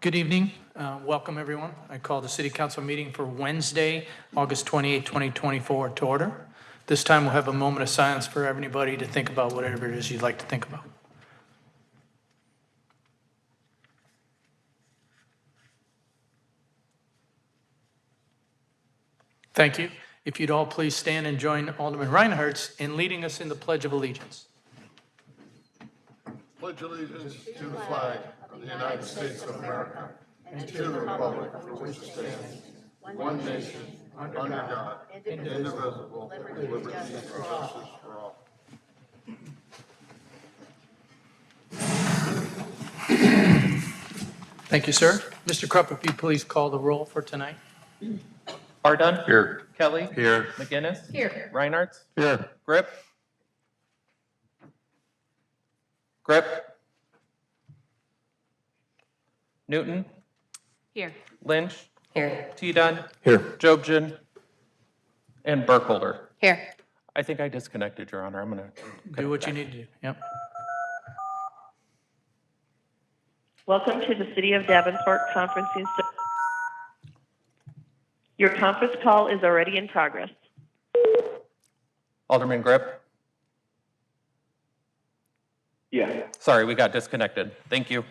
Good evening. Welcome, everyone. I call the City Council meeting for Wednesday, August 28, 2024 to order. This time we'll have a moment of silence for everybody to think about whatever it is you'd like to think about. Thank you. If you'd all please stand and join Alderman Reinhardt in leading us in the Pledge of Allegiance. Pledge allegiance to the flag of the United States of America and to the republic for which it stands, one nation, under God, indivisible, with liberty and justice for all. Thank you, sir. Mr. Krupp, if you please call the roll for tonight. Ardun. Here. Kelly. Here. McGinnis. Here. Reinhardt. Here. Grip. Newton. Here. Lynch. Here. T-Dunn. Here. Jobson. And Burkholder. Here. I think I disconnected, Your Honor. I'm going to Do what you need to do. Yep. Welcome to the City of Davenport Conferencing. Your conference call is already in progress. Alderman Grip. Yeah. Sorry, we got disconnected. Thank you.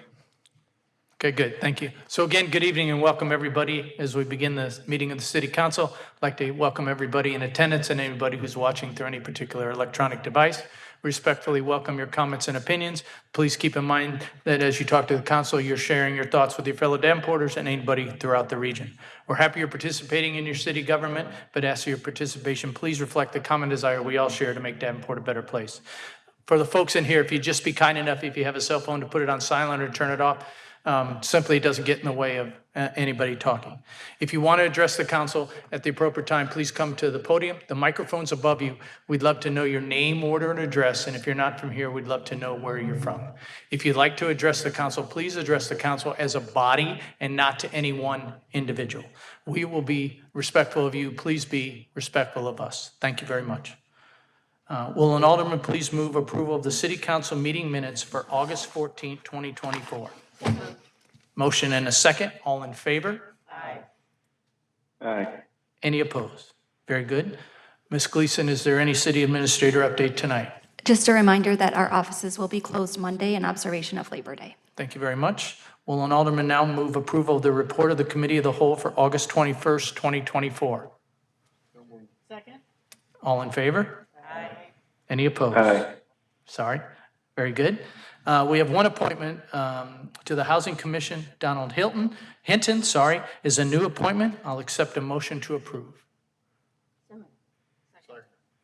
Okay, good. Thank you. So again, good evening and welcome everybody as we begin the meeting of the City Council. I'd like to welcome everybody in attendance and anybody who's watching through any particular electronic device. Respectfully welcome your comments and opinions. Please keep in mind that as you talk to the council, you're sharing your thoughts with your fellow Davenporters and anybody throughout the region. We're happy you're participating in your city government, but as your participation, please reflect the common desire we all share to make Davenport a better place. For the folks in here, if you'd just be kind enough, if you have a cell phone, to put it on silent or turn it off, simply it doesn't get in the way of anybody talking. If you want to address the council at the appropriate time, please come to the podium. The microphone's above you. We'd love to know your name, order, and address. And if you're not from here, we'd love to know where you're from. If you'd like to address the council, please address the council as a body and not to any one individual. We will be respectful of you. Please be respectful of us. Thank you very much. Will an alderman please move approval of the City Council meeting minutes for August 14, 2024? Motion and a second. All in favor? Aye. Any opposed? Very good. Ms. Gleason, is there any city administrator update tonight? Just a reminder that our offices will be closed Monday in observation of Labor Day. Thank you very much. Will an alderman now move approval of the report of the Committee of the Whole for August 21st, 2024? Second. All in favor? Aye. Any opposed? Aye. Sorry. Very good. We have one appointment to the Housing Commission. Donald Hinton, is a new appointment. I'll accept a motion to approve.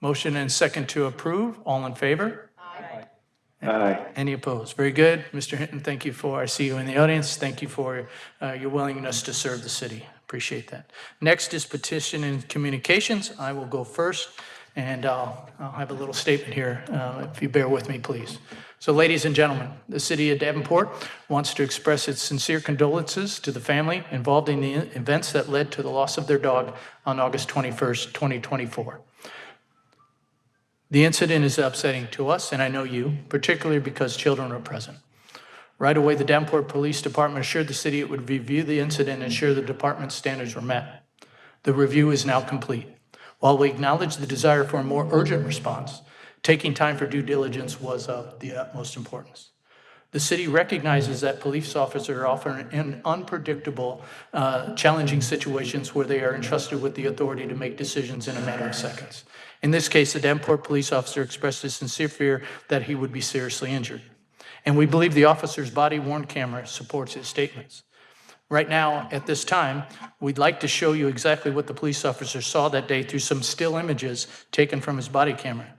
Motion and second to approve. All in favor? Aye. Any opposed? Very good. Mr. Hinton, thank you I see you in the audience. Thank you for your willingness to serve the city. Appreciate that. Next is petition and communications. I will go first, and I'll have a little statement here, if you bear with me, please. So, ladies and gentlemen, the City of Davenport wants to express its sincere condolences to the family involved in the events that led to the loss of their dog on August 21st, 2024. The incident is upsetting to us, and I know you, particularly because children are present. Right away, the Davenport Police Department assured the city it would review the incident and ensure the department's standards were met. The review is now complete. While we acknowledge the desire for a more urgent response, taking time for due diligence was of the utmost importance. The city recognizes that police officers are often in unpredictable, challenging situations where they are entrusted with the authority to make decisions in a matter of seconds. In this case, the Davenport police officer expressed his sincere fear that he would be seriously injured. And we believe the officer's body-worn camera supports his statements. Right now, at this time, we'd like to show you exactly what the police officer saw that day through some still images taken from his body camera.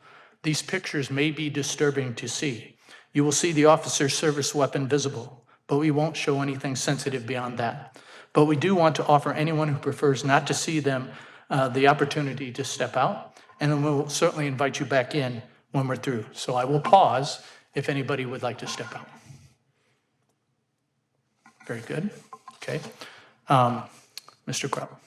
These pictures may be disturbing to see. You will see the officer's service weapon visible, but we won't show anything sensitive beyond that. But we do want to offer anyone who prefers not to see them the opportunity to step out, and then we'll certainly invite you back in when we're through. So I will pause if anybody would like to step out. Very good. Okay. Mr. Krupp.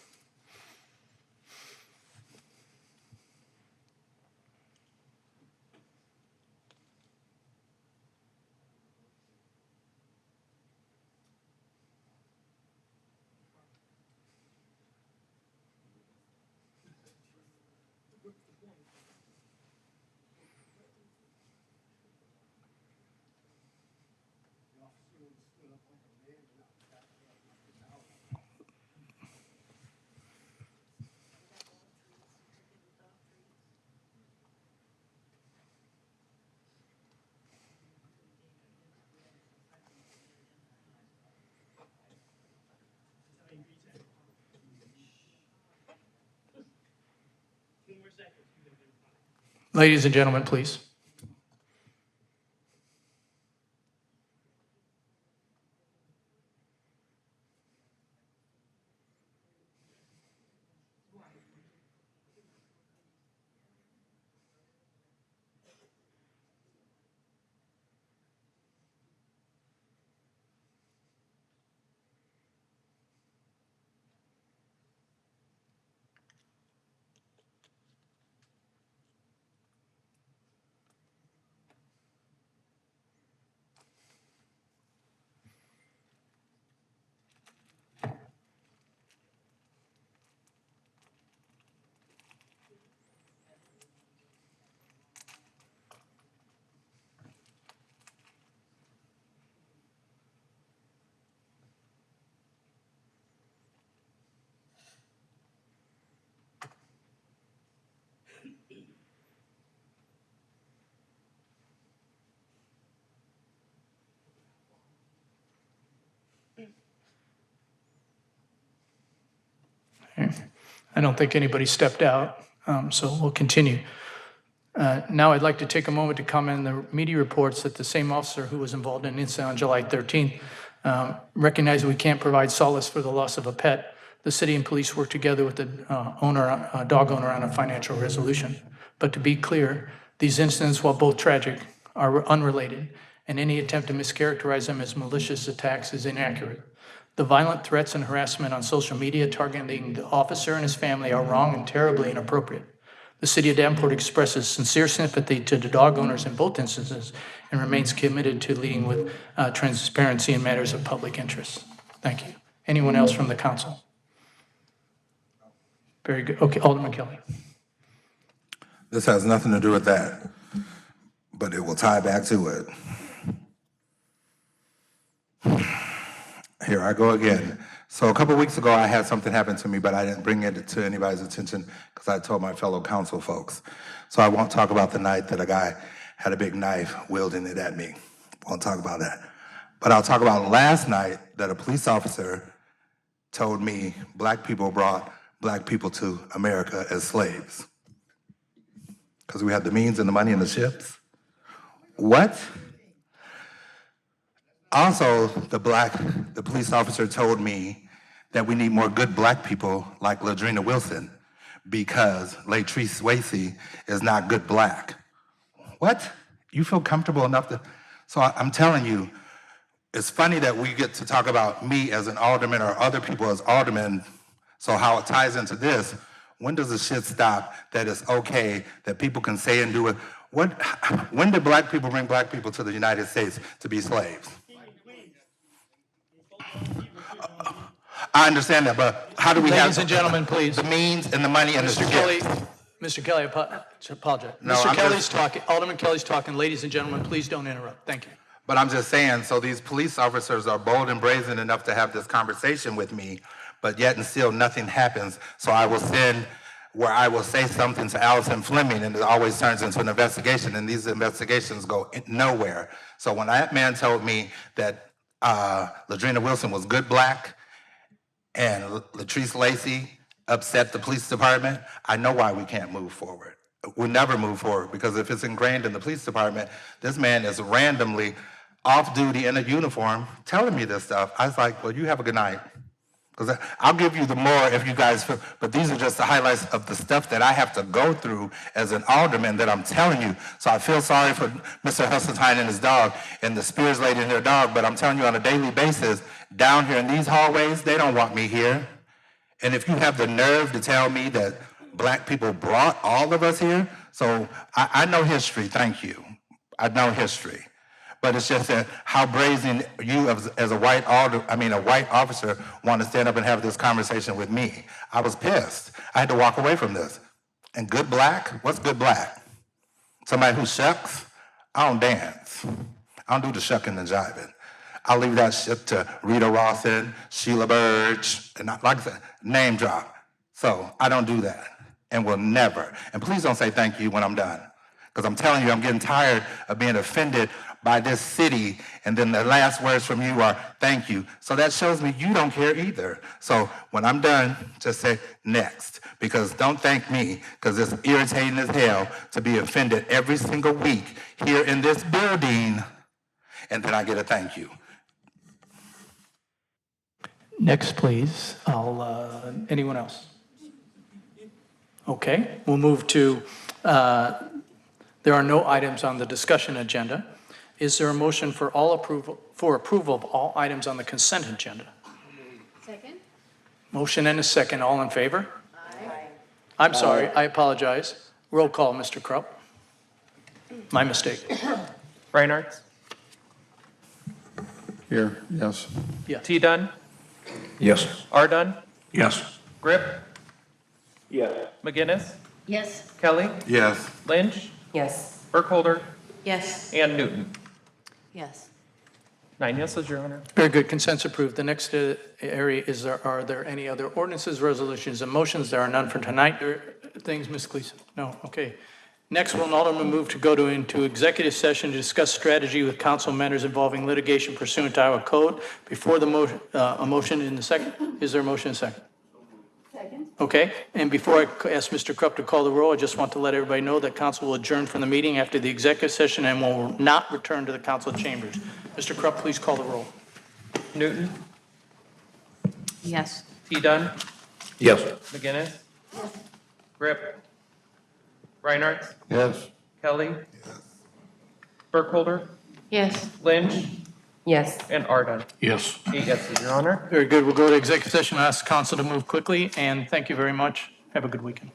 Ladies and gentlemen, please. I don't think anybody stepped out, so we'll continue. Now I'd like to take a moment to comment on the media reports that the same officer who was involved in an incident on July 13th recognized we can't provide solace for the loss of a pet. The city and police work together with the dog owner on a financial resolution. But to be clear, these incidents, while both tragic, are unrelated, and any attempt to mischaracterize them as malicious attacks is inaccurate. The violent threats and harassment on social media targeting the officer and his family are wrong and terribly inappropriate. The City of Davenport expresses sincere sympathy to the dog owners in both instances and remains committed to leading with transparency in matters of public interest. Thank you. Anyone else from the council? Very good. Okay, Alderman Kelly. This has nothing to do with that, but it will tie back to it. Here I go again. So a couple weeks ago, I had something happen to me, but I didn't bring it to anybody's attention because I told my fellow council folks. So I won't talk about the night that a guy had a big knife wielding it at me. Won't talk about that. But I'll talk about last night that a police officer told me black people brought black people to America as slaves because we had the means and the money and the ships. What? Also, the police officer told me that we need more good black people like Ladrina Wilson because Latrice Wasey is not good black. What? You feel comfortable enough to? So I'm telling you, it's funny that we get to talk about me as an alderman or other people as aldermen. So how it ties into this, when does the shit stop that it's okay that people can say and do it? When did black people bring black people to the United States to be slaves? I understand that, but how do we have— Ladies and gentlemen, please. The means and the money and the Mr. shit? Kelly, Mr. Kelly, I apologize. No, Mr. I'm Kelly's just— talking, Alderman Kelly's talking. Ladies and gentlemen, please don't interrupt. Thank you. But I'm just saying, so these police officers are bold and brazen enough to have this conversation with me, but yet and still nothing happens. So I will send where I will say something to Allison Fleming and it always turns into an investigation and these investigations go nowhere. So when that man told me that Ladrina Wilson was good black and Latrice Lacey upset the police department, I know why we can't move forward. We'll never move forward because if it's ingrained in the police department, this man is randomly off duty in a uniform telling me this stuff. I was like, well, you have a good night. Because I'll give you the more if you guys feel, but these are just the highlights of the stuff that I have to go through as an alderman that I'm telling you. So I feel sorry for Mr. Hesseltine and his dog and the Spears lady and their dog, but I'm telling you on a daily basis, down here in these hallways, they don't want me here. And if you have the nerve to tell me that black people brought all of us here, so I know history, thank you. I know history. But it's just that how brazen you as a white officer want to stand up and have this conversation with me. I was pissed. I had to walk away from this. And good black? What's good black? Somebody who shucks? I don't dance. I don't do the shucking and jiving. I'll leave that shit to Rita Rawson, Sheila Burge, and like I said, name drop. So I don't do that and will never. And please don't say thank you when I'm done. Because I'm telling you, I'm getting tired of being offended by this city, and then the last words from you are, thank you. So that shows me you don't care either. So when I'm done, just say, next, because don't thank me, because it's irritating as hell to be offended every single week here in this building, and then I get a thank you. Next, please. Anyone else? Okay, we'll move to, there are no items on the discussion agenda. Is there a motion for approval of all items on the consent agenda? Second? Motion and a second. All in favor? Aye. I'm sorry, I apologize. Roll call, Mr. Krupp. My mistake. Reinhardt, Here, yes. T. Dunn, Yes. R. Dunn, Yes. Grip, Yes. McGinnis, Yes. Kelly, Yes. Lynch, Yes. Burkholder, Yes. and Newton. Yes. 9 yeses, Your Honor. Very good, consent's approved. The next area is, are there any other ordinances, resolutions, and motions? There are none for tonight. There are things, Ms. Gleason? No, okay. Next, we'll not only move to go into executive session to discuss strategy with council matters involving litigation pursuant to Iowa Code. Before the a motion in the second, is there a motion in the second? Second. Okay, and before I ask Mr. Krupp to call the roll, I just want to let everybody know that council will adjourn from the meeting after the executive session and will not return to the council chambers. Mr. Krupp, please call the roll. Newton, Yes. T. Dunn, Yes. McGinnis, Grip, Reinhardt, Yes. Kelly, Burkholder, Yes. Lynch, Yes. and R. Dunn. Yes. 8 yeses, Your Honor. Very good, we'll go to executive session. I'll ask council to move quickly, and thank you very much. Have a good weekend.